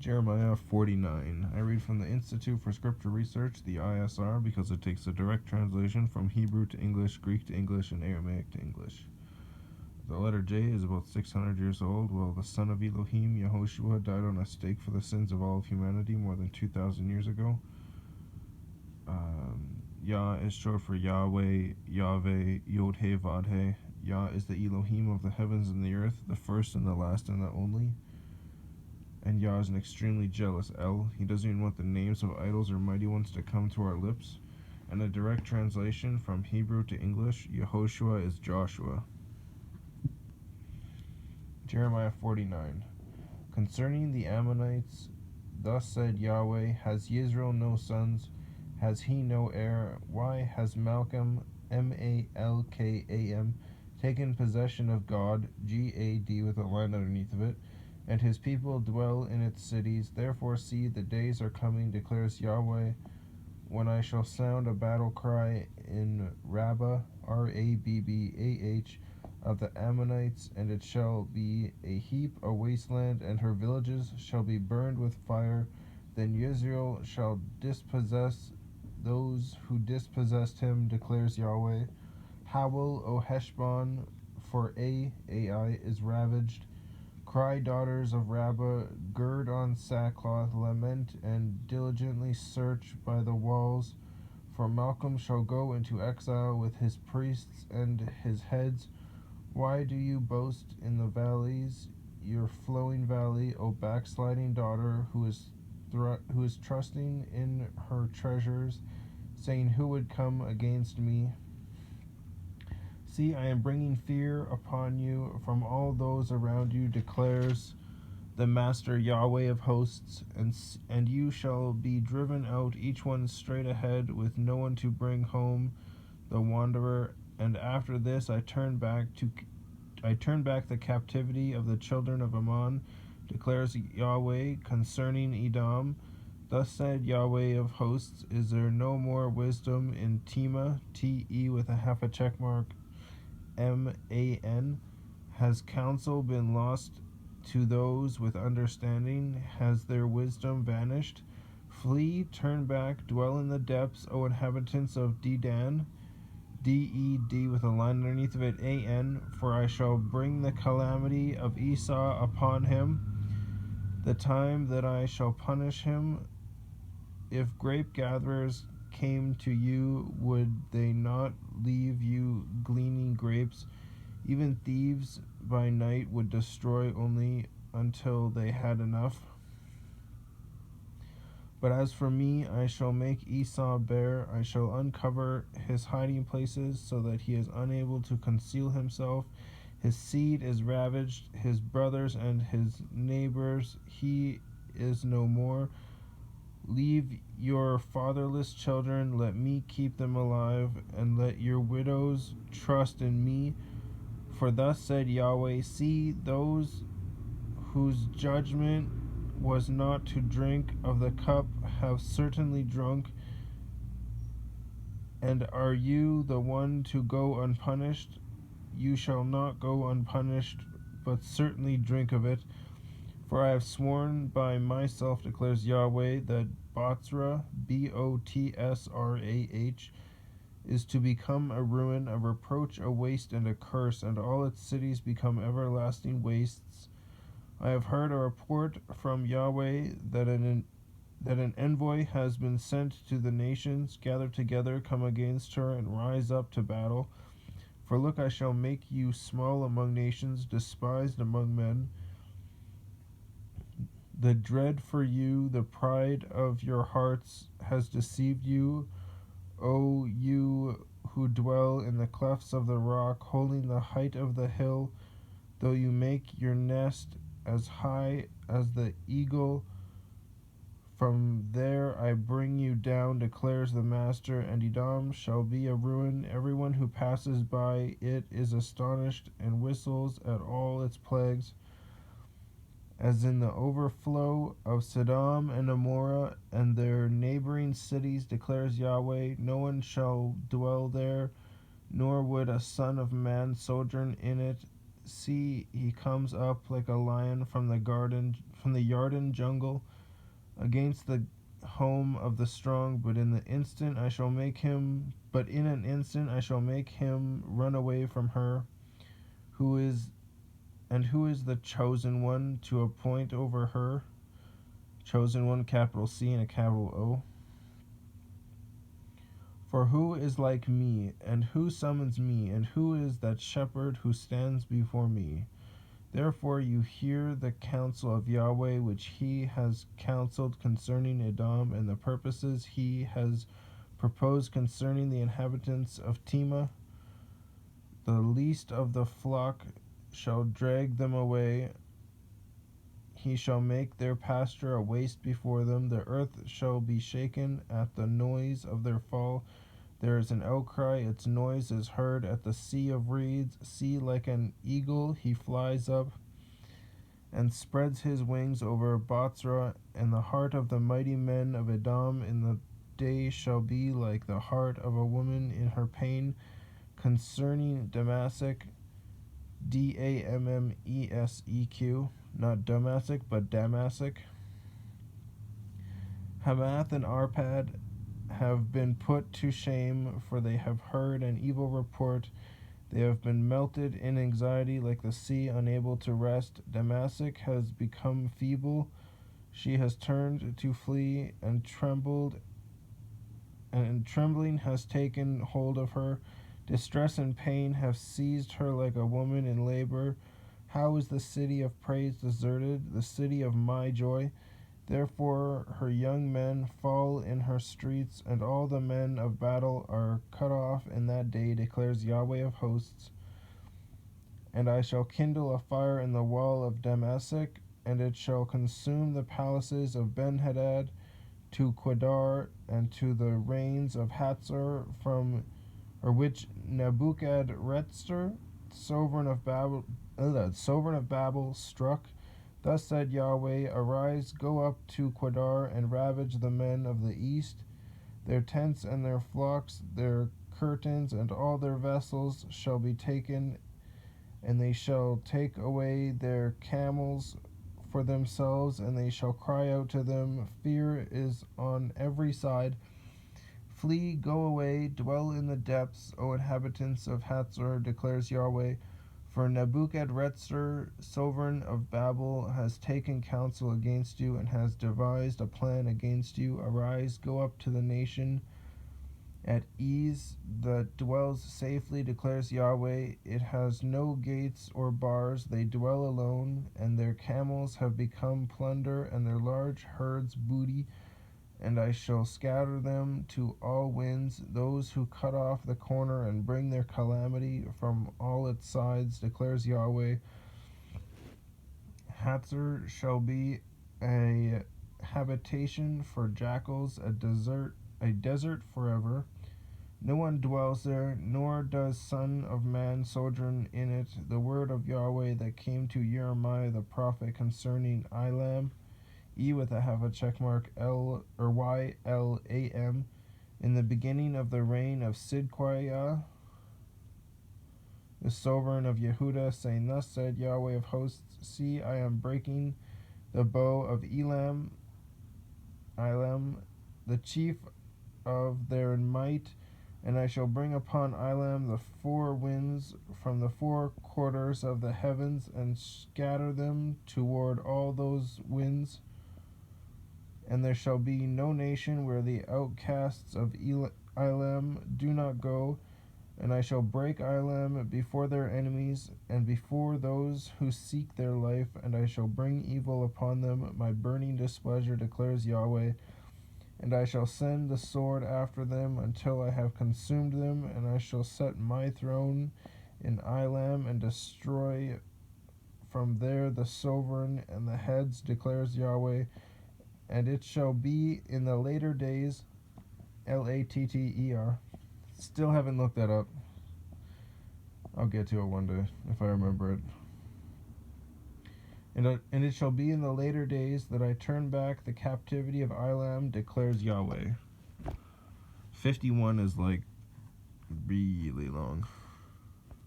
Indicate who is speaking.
Speaker 1: Jeremiah 49. I read from the Institute for Scripture Research, the ISR, because it takes a direct translation from Hebrew to English, Greek to English, and Aramaic to English. The letter J is about 600 years old, while the son of Elohim, Yehoshua, died on a stake for the sins of all of humanity more than 2,000 years ago. Yah is short for YahWeh, YahWeh, Yod-He, Vod-He. Yah is the Elohim of the heavens and the earth, the first and the last and the only. And Yah is an extremely jealous El. He doesn't even want the names of idols or mighty ones to come to our lips. And a direct translation from Hebrew to English, Yehoshua is Joshua. Jeremiah 49. Concerning the Ammonites, thus said YahWeh, has Yisrael no sons? Has he no heir? Why has Malcolm, Malkam, taken possession of God, Gad with a line underneath of it, and his people dwell in its cities? Therefore see, the days are coming, declares YahWeh, when I shall sound a battle cry in Rabbah, Rabbah, of the Ammonites, and it shall be a heap, a wasteland, and her villages shall be burned with fire. Then Yisrael shall dispossess those who dispossessed him, declares YahWeh. Howl, O Heshbon, for Ai is ravaged. Cry, daughters of Rabbah, gird on sackcloth, lament, and diligently search by the walls. For Malcolm shall go into exile with his priests and his heads. Why do you boast in the valleys, your flowing valley, O backsliding daughter, who is trusting in her treasures, saying, who would come against me? See, I am bringing fear upon you from all those around you, declares the Master YahWeh of hosts, and you shall be driven out, each one straight ahead, with no one to bring home the wanderer. And after this I turn back the captivity of the children of Ammon, declares YahWeh concerning Edom. Thus said YahWeh of hosts, is there no more wisdom in Tema, Te with a half a check mark, Man? Has counsel been lost to those with understanding? Has their wisdom vanished? Flee, turn back, dwell in the depths, O inhabitants of Dedan, Ded with a line underneath of it, An, for I shall bring the calamity of Esau upon him, the time that I shall punish him. If grape gatherers came to you, would they not leave you gleaning grapes? Even thieves by night would destroy only until they had enough. But as for me, I shall make Esau bare. I shall uncover his hiding places, so that he is unable to conceal himself. His seed is ravaged, his brothers and his neighbors, he is no more. Leave your fatherless children, let me keep them alive, and let your widows trust in me. For thus said YahWeh, see, those whose judgment was not to drink of the cup have certainly drunk. And are you the one to go unpunished? You shall not go unpunished, but certainly drink of it. For I have sworn by myself, declares YahWeh, that Botsrah, Botsrah, is to become a ruin, a reproach, a waste, and a curse, and all its cities become everlasting wastes. I have heard a report from YahWeh that an envoy has been sent to the nations. Gather together, come against her, and rise up to battle. For look, I shall make you small among nations, despised among men. The dread for you, the pride of your hearts, has deceived you, O you who dwell in the clefts of the rock, holding the height of the hill. Though you make your nest as high as the eagle, from there I bring you down, declares the Master, and Edom shall be a ruin. Everyone who passes by it is astonished and whistles at all its plagues. As in the overflow of Sodom and Amorah and their neighboring cities, declares YahWeh, no one shall dwell there, nor would a son of man sojourn in it. See, he comes up like a lion from the Yarden jungle against the home of the strong, but in an instant I shall make him run away from her. Who is the chosen one to appoint over her? Chosen one, capital C and a capital O. For who is like me, and who summons me, and who is that shepherd who stands before me? Therefore you hear the counsel of YahWeh, which he has counseled concerning Edom, and the purposes he has proposed concerning the inhabitants of Tema. The least of the flock shall drag them away. He shall make their pasture a waste before them. The earth shall be shaken at the noise of their fall. There is an outcry, its noise is heard at the sea of reeds. See, like an eagle he flies up and spreads his wings over Botzra, and the heart of the mighty men of Edom in the day shall be like the heart of a woman in her pain. Concerning Damascus, Dammeseq, not Damascus, but Damascus. Hamath and Arpad have been put to shame, for they have heard an evil report. They have been melted in anxiety like the sea, unable to rest. Damascus has become feeble. She has turned to flee, and trembling has taken hold of her. Distress and pain have seized her like a woman in labor. How is the city of praise deserted, the city of my joy? Therefore her young men fall in her streets, and all the men of battle are cut off in that day, declares YahWeh of hosts. And I shall kindle a fire in the wall of Damascus, and it shall consume the palaces of Ben-Hadad to Quedar, and to the reigns of Hatzor, which Nebuchadrezzar, sovereign of Babel, struck. Thus said YahWeh, arise, go up to Quedar, and ravage the men of the east. Their tents and their flocks, their curtains, and all their vessels shall be taken, and they shall take away their camels for themselves, and they shall cry out to them. Fear is on every side. Flee, go away, dwell in the depths, O inhabitants of Hatzor, declares YahWeh. For Nebuchadrezzar, sovereign of Babel, has taken counsel against you, and has devised a plan against you. Arise, go up to the nation at ease that dwells safely, declares YahWeh. It has no gates or bars, they dwell alone, and their camels have become plunder, and their large herds booty. And I shall scatter them to all winds, those who cut off the corner and bring their calamity from all its sides, declares YahWeh. Hatzor shall be a habitation for jackals, a desert forever. No one dwells there, nor does Son of Man sojourn in it. The word of YahWeh that came to Jeremiah the prophet concerning Elam, E with a half a check mark, L or YLAM, in the beginning of the reign of Sidkiah, the sovereign of Yehuda, saying, thus said YahWeh of hosts, see, I am breaking the bow of Elam, the chief of their might, and I shall bring upon Elam the four winds from the four quarters of the heavens, and scatter them toward all those winds. And there shall be no nation where the outcasts of Elam do not go. And I shall break Elam before their enemies, and before those who seek their life, and I shall bring evil upon them, my burning displeasure, declares YahWeh. And I shall send the sword after them until I have consumed them, and I shall set my throne in Elam, and destroy from there the sovereign and the heads, declares YahWeh. And it shall be in the later days, Latter. Still haven't looked that up. I'll get to it one day if I remember it. And it shall be in the later days that I turn back the captivity of Elam, declares YahWeh. 51 is like really long.